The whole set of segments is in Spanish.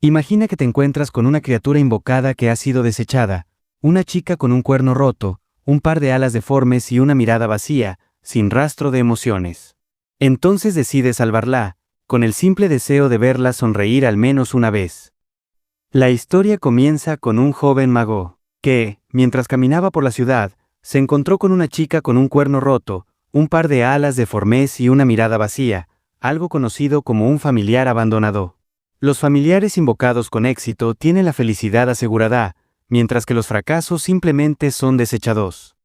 Imagina que te encuentras con una criatura invocada que ha sido desechada, una chica con un cuerno roto, un par de alas deformes y una mirada vacía, sin rastro de emociones. Entonces decides salvarla, con el simple deseo de verla sonreír al menos una vez. La historia comienza con un joven mago, que, mientras caminaba por la ciudad, se encontró con una chica con un cuerno roto, un par de alas deformes y una mirada vacía, algo conocido como un familiar abandonado. Los familiares invocados con éxito tienen la felicidad asegurada, mientras que los fracasos simplemente son desechados.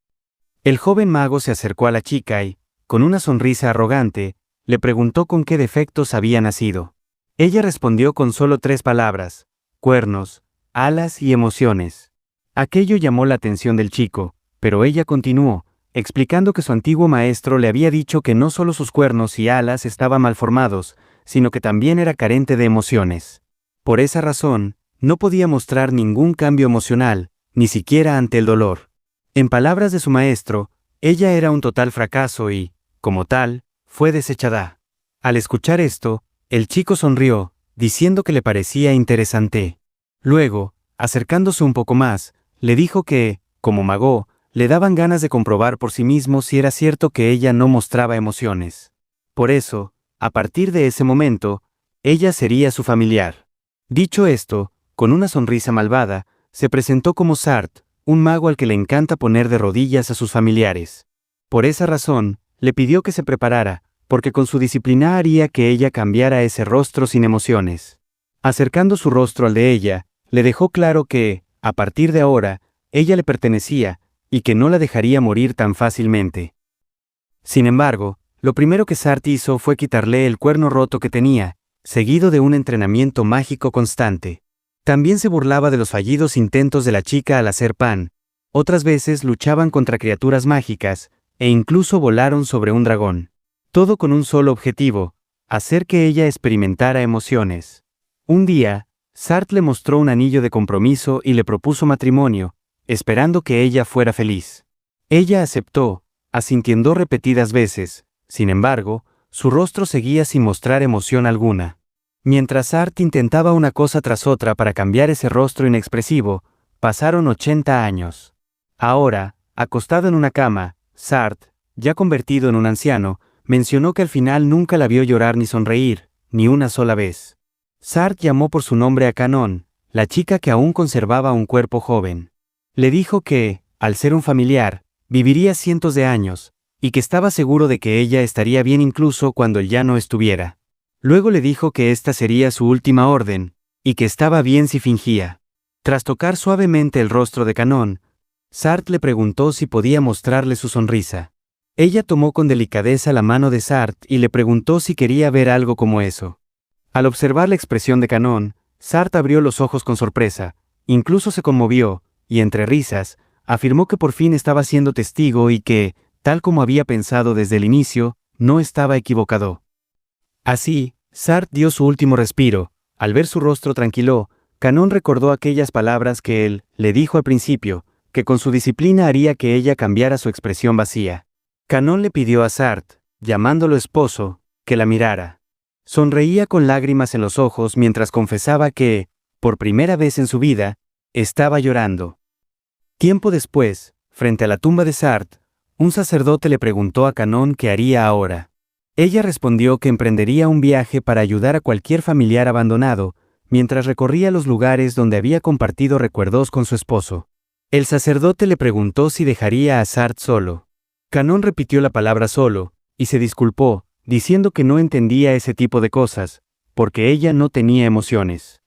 El joven mago se acercó a la chica y, con una sonrisa arrogante, le preguntó con qué defectos había nacido. Ella respondió con solo 3 palabras: cuernos, alas y emociones. Aquello llamó la atención del chico, pero ella continuó, explicando que su antiguo maestro le había dicho que no solo sus cuernos y alas estaban malformados, sino que también era carente de emociones. Por esa razón, no podía mostrar ningún cambio emocional, ni siquiera ante el dolor. En palabras de su maestro, ella era un total fracaso y, como tal, fue desechada. Al escuchar esto, el chico sonrió, diciendo que le parecía interesante. Luego, acercándose un poco más, le dijo que, como mago, le daban ganas de comprobar por sí mismo si era cierto que ella no mostraba emociones. Por eso, a partir de ese momento, ella sería su familiar. Dicho esto, con una sonrisa malvada, se presentó como Sart, un mago al que le encanta poner de rodillas a sus familiares. Por esa razón, le pidió que se preparara, porque con su disciplina haría que ella cambiara ese rostro sin emociones. Acercando su rostro al de ella, le dejó claro que, a partir de ahora, ella le pertenecía, y que no la dejaría morir tan fácilmente. Sin embargo, lo primero que Sart hizo fue quitarle el cuerno roto que tenía, seguido de un entrenamiento mágico constante. También se burlaba de los fallidos intentos de la chica al hacer pan. Otras veces luchaban contra criaturas mágicas, e incluso volaron sobre un dragón. Todo con un solo objetivo: hacer que ella experimentara emociones. Un día, Sart le mostró un anillo de compromiso y le propuso matrimonio, esperando que ella fuera feliz. Ella aceptó, asintiendo repetidas veces. Sin embargo, su rostro seguía sin mostrar emoción alguna. Mientras Sart intentaba una cosa tras otra para cambiar ese rostro inexpresivo, pasaron 80 años. Ahora, acostado en una cama, Sart, ya convertido en un anciano, mencionó que al final nunca la vio llorar ni sonreír, ni una sola vez. Sart llamó por su nombre a Canon, la chica que aún conservaba un cuerpo joven. Le dijo que, al ser un familiar, viviría cientos de años, y que estaba seguro de que ella estaría bien incluso cuando él ya no estuviera. Luego le dijo que esta sería su última orden, y que estaba bien si fingía. Tras tocar suavemente el rostro de Canon, Sart le preguntó si podía mostrarle su sonrisa. Ella tomó con delicadeza la mano de Sart y le preguntó si quería ver algo como eso. Al observar la expresión de Canon, Sart abrió los ojos con sorpresa, incluso se conmovió, y entre risas, afirmó que por fin estaba siendo testigo y que, tal como había pensado desde el inicio, no estaba equivocado. Así, Sart dio su último respiro. Al ver su rostro tranquilo, Canon recordó aquellas palabras que él le dijo al principio, que con su disciplina haría que ella cambiara su expresión vacía. Canon le pidió a Sart, llamándolo esposo, que la mirara. Sonreía con lágrimas en los ojos mientras confesaba que, por primera vez en su vida, estaba llorando. Tiempo después, frente a la tumba de Sart, un sacerdote le preguntó a Canon qué haría ahora. Ella respondió que emprendería un viaje para ayudar a cualquier familiar abandonado, mientras recorría los lugares donde había compartido recuerdos con su esposo. El sacerdote le preguntó si dejaría a Sart solo. Canon repitió la palabra solo, y se disculpó, diciendo que no entendía ese tipo de cosas, porque ella no tenía emociones.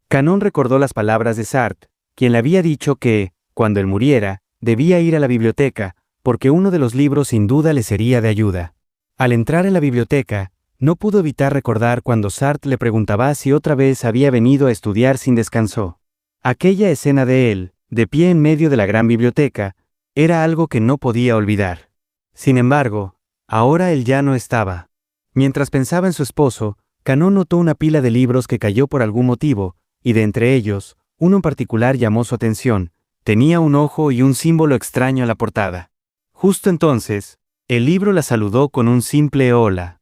Canon recordó las palabras de Sart, quien le había dicho que, cuando él muriera, debía ir a la biblioteca, porque uno de los libros sin duda le sería de ayuda. Al entrar en la biblioteca, no pudo evitar recordar cuando Sart le preguntaba si otra vez había venido a estudiar sin descanso. Aquella escena de él, de pie en medio de la gran biblioteca, era algo que no podía olvidar. Sin embargo, ahora él ya no estaba. Mientras pensaba en su esposo, Canon notó una pila de libros que cayó por algún motivo, y de entre ellos, uno en particular llamó su atención. Tenía un ojo y un símbolo extraño en la portada. Justo entonces, el libro la saludó con un simple hola.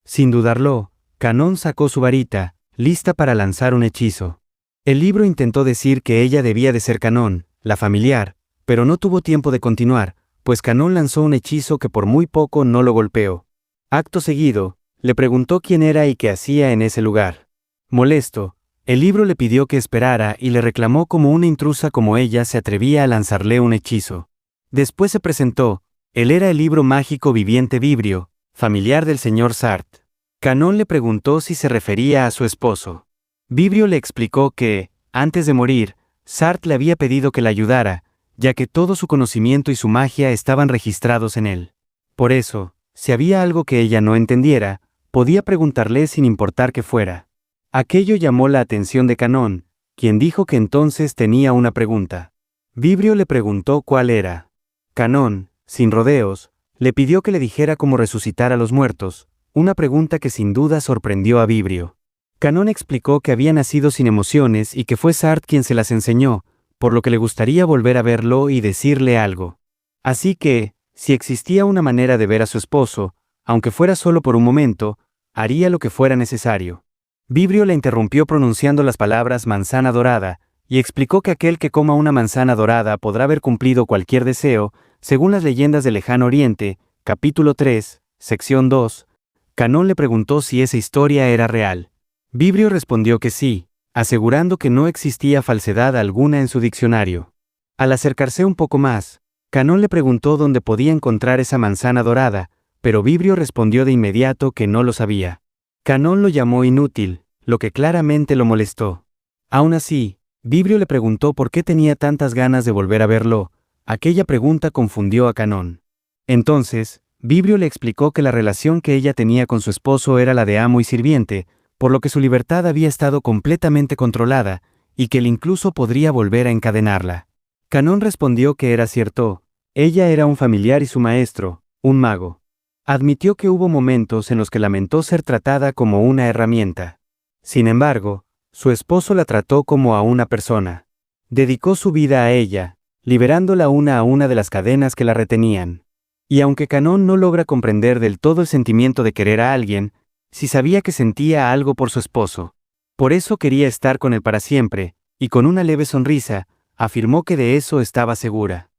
Sin dudarlo, Canon sacó su varita, lista para lanzar un hechizo. El libro intentó decir que ella debía de ser Canón, la familiar, pero no tuvo tiempo de continuar, pues Canón lanzó un hechizo que por muy poco no lo golpeó. Acto seguido, le preguntó quién era y qué hacía en ese lugar. Molesto, el libro le pidió que esperara y le reclamó como una intrusa como ella se atrevía a lanzarle un hechizo. Después se presentó, él era el libro mágico viviente Vibrio, familiar del señor Sartre. Canón le preguntó si se refería a su esposo. Vibrio le explicó que, antes de morir, Sartre le había pedido que la ayudara, ya que todo su conocimiento y su magia estaban registrados en él. Por eso, si había algo que ella no entendiera, podía preguntarle sin importar qué fuera. Aquello llamó la atención de Canón, quien dijo que entonces tenía una pregunta. Vibrio le preguntó cuál era. Canón, sin rodeos, le pidió que le dijera cómo resucitar a los muertos, una pregunta que sin duda sorprendió a Vibrio. Canón explicó que había nacido sin emociones y que fue Sartre quien se las enseñó, por lo que le gustaría volver a verlo y decirle algo. Así que, si existía una manera de ver a su esposo, aunque fuera solo por un momento, haría lo que fuera necesario. Vibrio la interrumpió pronunciando las palabras manzana dorada, y explicó que aquel que coma una manzana dorada podrá haber cumplido cualquier deseo, según las leyendas del lejano oriente, capítulo 3, sección 2. Canón le preguntó si esa historia era real. Vibrio respondió que sí, asegurando que no existía falsedad alguna en su diccionario. Al acercarse un poco más, Canón le preguntó dónde podía encontrar esa manzana dorada, pero Vibrio respondió de inmediato que no lo sabía. Canón lo llamó inútil, lo que claramente lo molestó. Aún así, Vibrio le preguntó por qué tenía tantas ganas de volver a verlo. Aquella pregunta confundió a Canón. Entonces, Vibrio le explicó que la relación que ella tenía con su esposo era la de amo y sirviente, por lo que su libertad había estado completamente controlada, y que él incluso podría volver a encadenarla. Canón respondió que era cierto, ella era un familiar y su maestro, un mago. Admitió que hubo momentos en los que lamentó ser tratada como una herramienta. Sin embargo, su esposo la trató como a una persona. Dedicó su vida a ella, liberándola una a una de las cadenas que la retenían. Y aunque Canón no logra comprender del todo el sentimiento de querer a alguien, sí sabía que sentía algo por su esposo. Por eso quería estar con él para siempre, y con una leve sonrisa, afirmó que de eso estaba segura.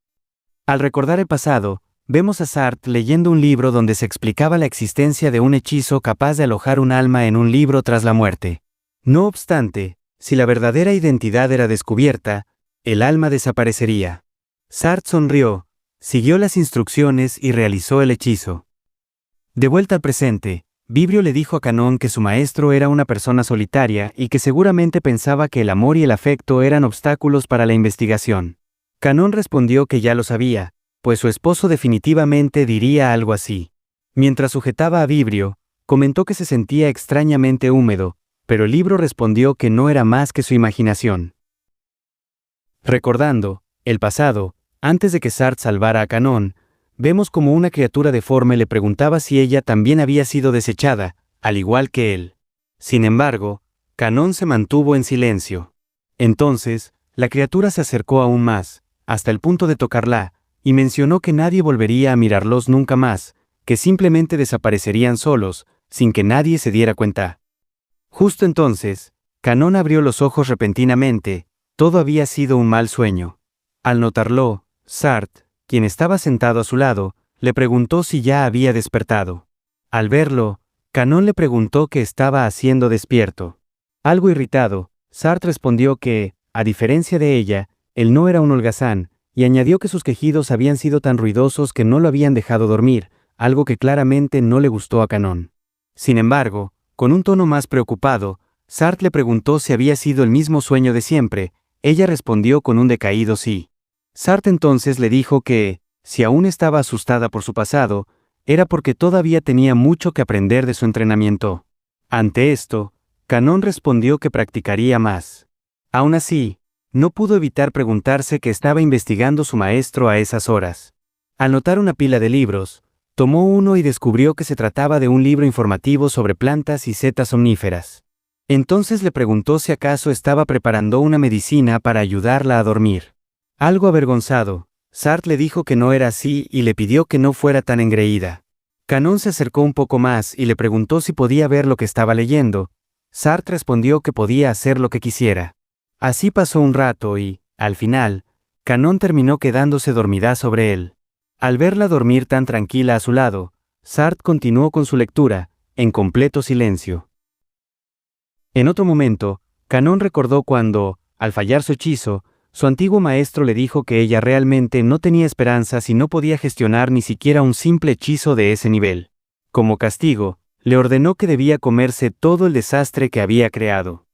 Al recordar el pasado, vemos a Sartre leyendo un libro donde se explicaba la existencia de un hechizo capaz de alojar un alma en un libro tras la muerte. No obstante, si la verdadera identidad era descubierta, el alma desaparecería. Sartre sonrió, siguió las instrucciones y realizó el hechizo. De vuelta al presente, Vibrio le dijo a Canón que su maestro era una persona solitaria y que seguramente pensaba que el amor y el afecto eran obstáculos para la investigación. Canón respondió que ya lo sabía, pues su esposo definitivamente diría algo así. Mientras sujetaba a Vibrio, comentó que se sentía extrañamente húmedo, pero el libro respondió que no era más que su imaginación. Recordando el pasado, antes de que Sartre salvara a Canón, vemos como una criatura deforme le preguntaba si ella también había sido desechada, al igual que él. Sin embargo, Canón se mantuvo en silencio. Entonces, la criatura se acercó aún más, hasta el punto de tocarla, y mencionó que nadie volvería a mirarlos nunca más, que simplemente desaparecerían solos, sin que nadie se diera cuenta. Justo entonces, Canón abrió los ojos repentinamente, todo había sido un mal sueño. Al notarlo, Sartre, quien estaba sentado a su lado, le preguntó si ya había despertado. Al verlo, Canón le preguntó qué estaba haciendo despierto. Algo irritado, Sartre respondió que, a diferencia de ella, él no era un holgazán, y añadió que sus quejidos habían sido tan ruidosos que no lo habían dejado dormir, algo que claramente no le gustó a Canón. Sin embargo, con un tono más preocupado, Sartre le preguntó si había sido el mismo sueño de siempre. Ella respondió con un decaído sí. Sartre entonces le dijo que, si aún estaba asustada por su pasado, era porque todavía tenía mucho que aprender de su entrenamiento. Ante esto, Canón respondió que practicaría más. Aún así, no pudo evitar preguntarse qué estaba investigando su maestro a esas horas. Al notar una pila de libros, tomó uno y descubrió que se trataba de un libro informativo sobre plantas y setas omníferas. Entonces le preguntó si acaso estaba preparando una medicina para ayudarla a dormir. Algo avergonzado, Sartre le dijo que no era así y le pidió que no fuera tan engreída. Canón se acercó un poco más y le preguntó si podía ver lo que estaba leyendo, Sartre respondió que podía hacer lo que quisiera. Así pasó un rato y, al final, Canon terminó quedándose dormida sobre él. Al verla dormir tan tranquila a su lado, Sartre continuó con su lectura, en completo silencio. En otro momento, Canon recordó cuando, al fallar su hechizo, su antiguo maestro le dijo que ella realmente no tenía esperanzas y no podía gestionar ni siquiera un simple hechizo de ese nivel. Como castigo, le ordenó que debía comerse todo el desastre que había creado.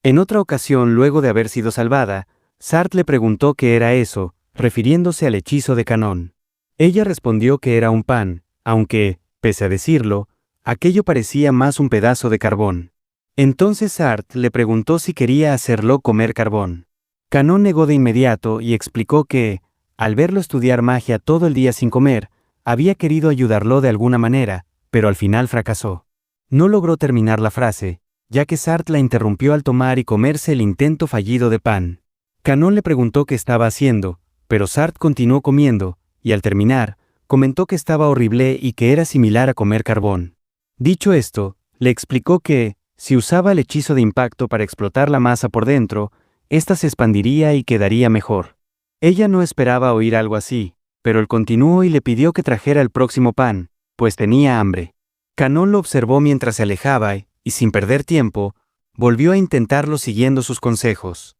En otra ocasión, luego de haber sido salvada, Sartre le preguntó qué era eso, refiriéndose al hechizo de Canon. Ella respondió que era un pan, aunque, pese a decirlo, aquello parecía más un pedazo de carbón. Entonces Sartre le preguntó si quería hacerlo comer carbón. Canon negó de inmediato y explicó que, al verlo estudiar magia todo el día sin comer, había querido ayudarlo de alguna manera, pero al final fracasó. No logró terminar la frase, ya que Sartre la interrumpió al tomar y comerse el intento fallido de pan. Canon le preguntó qué estaba haciendo, pero Sartre continuó comiendo, y al terminar, comentó que estaba horrible y que era similar a comer carbón. Dicho esto, le explicó que, si usaba el hechizo de impacto para explotar la masa por dentro, ésta se expandiría y quedaría mejor. Ella no esperaba oír algo así, pero él continuó y le pidió que trajera el próximo pan, pues tenía hambre. Canon lo observó mientras se alejaba y, sin perder tiempo, volvió a intentarlo siguiendo sus consejos.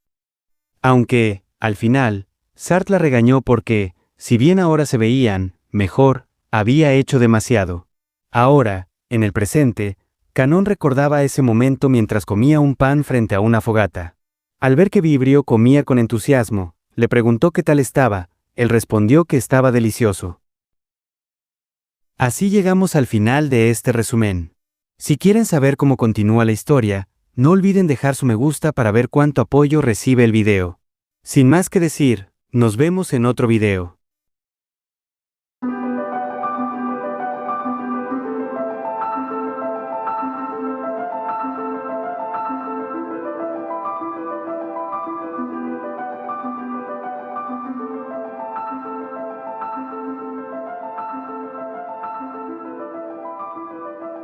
Aunque, al final, Sartre la regañó porque, si bien ahora se veían, mejor, había hecho demasiado. Ahora, en el presente, Canon recordaba ese momento mientras comía un pan frente a una fogata. Al ver que Vibrio comía con entusiasmo, le preguntó qué tal estaba, él respondió que estaba delicioso. Así llegamos al final de este resumen. Si quieren saber cómo continúa la historia, no olviden dejar su me gusta para ver cuánto apoyo recibe el video. Sin más que decir, nos vemos en otro video.